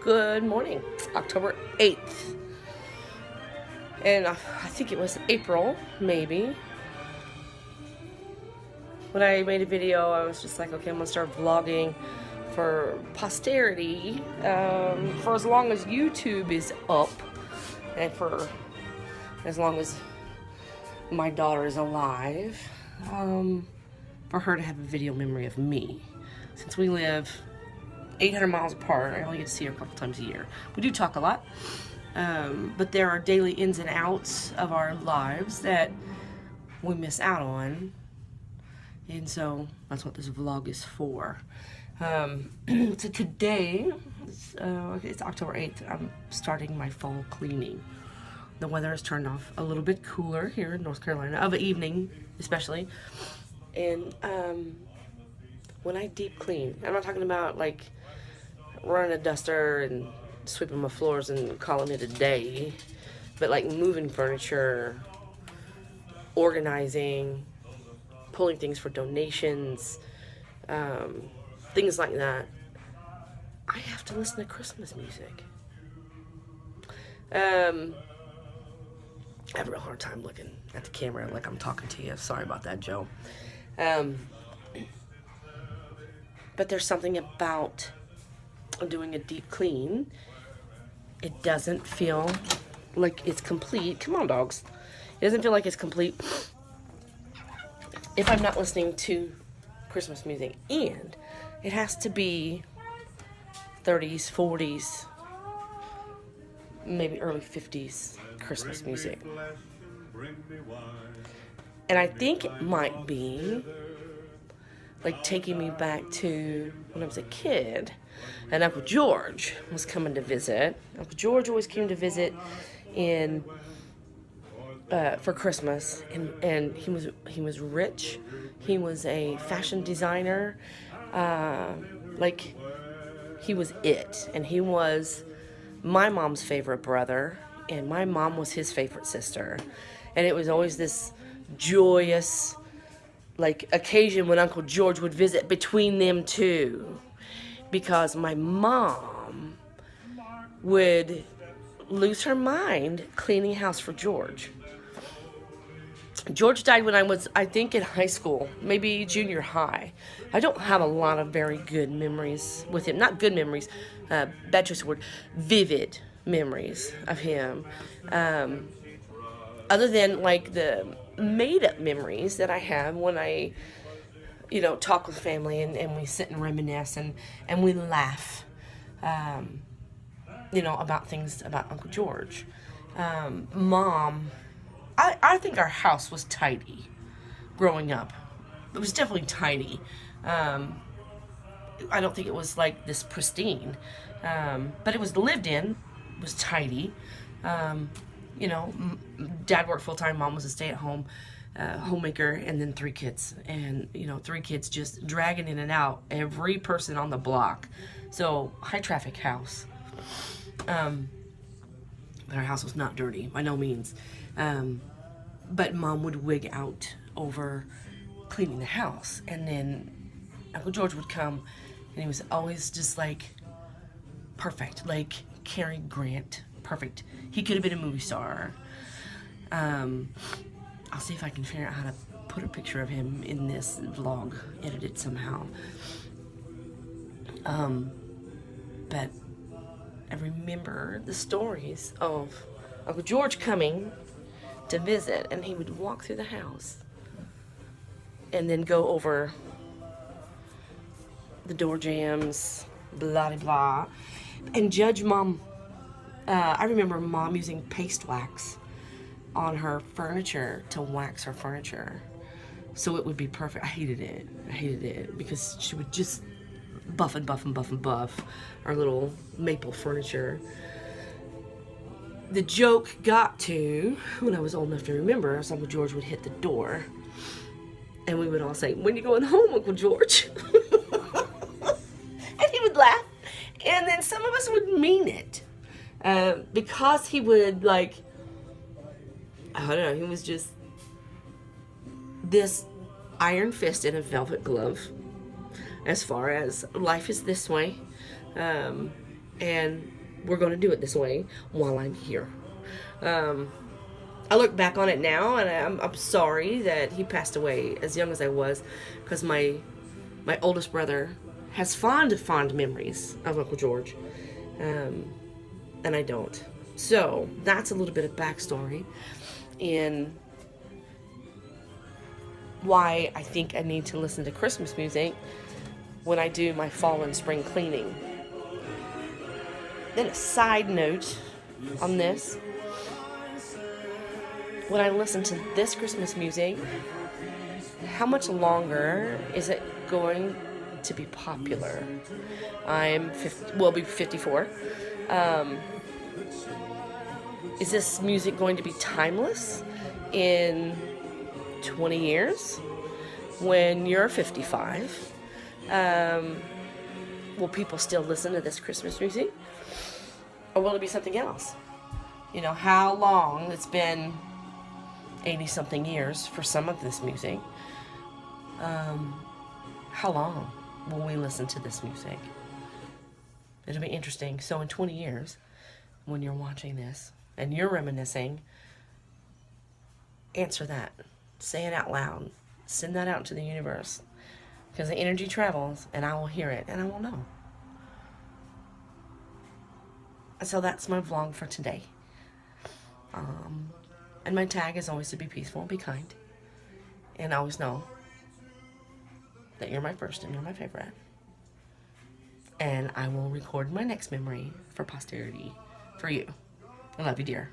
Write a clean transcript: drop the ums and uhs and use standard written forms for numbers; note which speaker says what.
Speaker 1: Good morning, October 8th. And I think it was April, maybe. When I made a video, I was just like, okay, I'm gonna start vlogging for posterity, for as long as YouTube is up, and for as long as my daughter is alive, for her to have a video memory of me. Since we live 800 miles apart, I only get to see her a couple times a year. We do talk a lot, but there are daily ins and outs of our lives that we miss out on, and so that's what this vlog is for. So today, it's October 8th, I'm starting my fall cleaning. The weather has turned off a little bit cooler here in North Carolina, of the evening especially, and when I deep clean, I'm not talking about like running a duster and sweeping my floors and calling it a day, but like moving furniture, organizing, pulling things for donations, things like that. I have to listen to Christmas music. I have a real hard time looking at the camera like I'm talking to you. Sorry about that, Joe. But there's something about doing a deep clean. It doesn't feel like it's complete. Come on, dogs. It doesn't feel like it's complete if I'm not listening to Christmas music. And it has to be 30s, 40s, maybe early 50s Christmas music. And I think it might be like taking me back to when I was a kid and Uncle George was coming to visit. Uncle George always came to visit for Christmas, and he was rich. He was a fashion designer. Like, he was it, and he was my mom's favorite brother, and my mom was his favorite sister. And it was always this joyous like occasion when Uncle George would visit between them two, because my mom would lose her mind cleaning house for George. George died when I was, I think, in high school, maybe junior high. I don't have a lot of very good memories with him. Not good memories, bad choice of word, vivid memories of him. Other than like the made-up memories that I have when I, talk with family and we sit and reminisce and we laugh, about things about Uncle George. Mom, I think our house was tidy growing up. It was definitely tidy. I don't think it was like this pristine, but it was lived in, it was tidy. Dad worked full-time, mom was a stay-at-home homemaker, and then 3 kids. And, 3 kids just dragging in and out every person on the block. So, high-traffic house. But our house was not dirty, by no means. But Mom would wig out over cleaning the house. And then Uncle George would come, and he was always just, like, perfect. Like, Cary Grant. Perfect. He could have been a movie star. I'll see if I can figure out how to put a picture of him in this vlog, edit it somehow. But I remember the stories of Uncle George coming to visit, and he would walk through the house and then go over the door jambs, blah, blah, blah, and judge Mom. I remember Mom using paste wax on her furniture to wax her furniture so it would be perfect. I hated it because she would just buff and buff and buff and buff our little maple furniture. The joke got to, when I was old enough to remember, Uncle George would hit the door and we would all say, "When you going home, Uncle George?" And he would laugh, and then some of us would mean it. Because he would, like, I don't know, he was just this iron fist in a velvet glove as far as life is this way. And we're going to do it this way while I'm here. I look back on it now, and I'm sorry that he passed away as young as I was, because my oldest brother has fond memories of Uncle George, and I don't. So that's a little bit of backstory in why I think I need to listen to Christmas music when I do my fall and spring cleaning. Then a side note on this: when I listen to this Christmas music, how much longer is it going to be popular? Will be 54. Is this music going to be timeless in 20 years when you're 55? Will people still listen to this Christmas music? Or will it be something else? You know, how long? It's been 80-something years for some of this music. How long will we listen to this music? It'll be interesting. So in 20 years, when you're watching this and you're reminiscing, answer that. Say it out loud. Send that out to the universe. Because the energy travels, and I will hear it, and I will know. So that's my vlog for today. And my tag is always to be peaceful, be kind, and always know that you're my first and you're my favorite. And I will record my next memory for posterity for you. I love you, dear.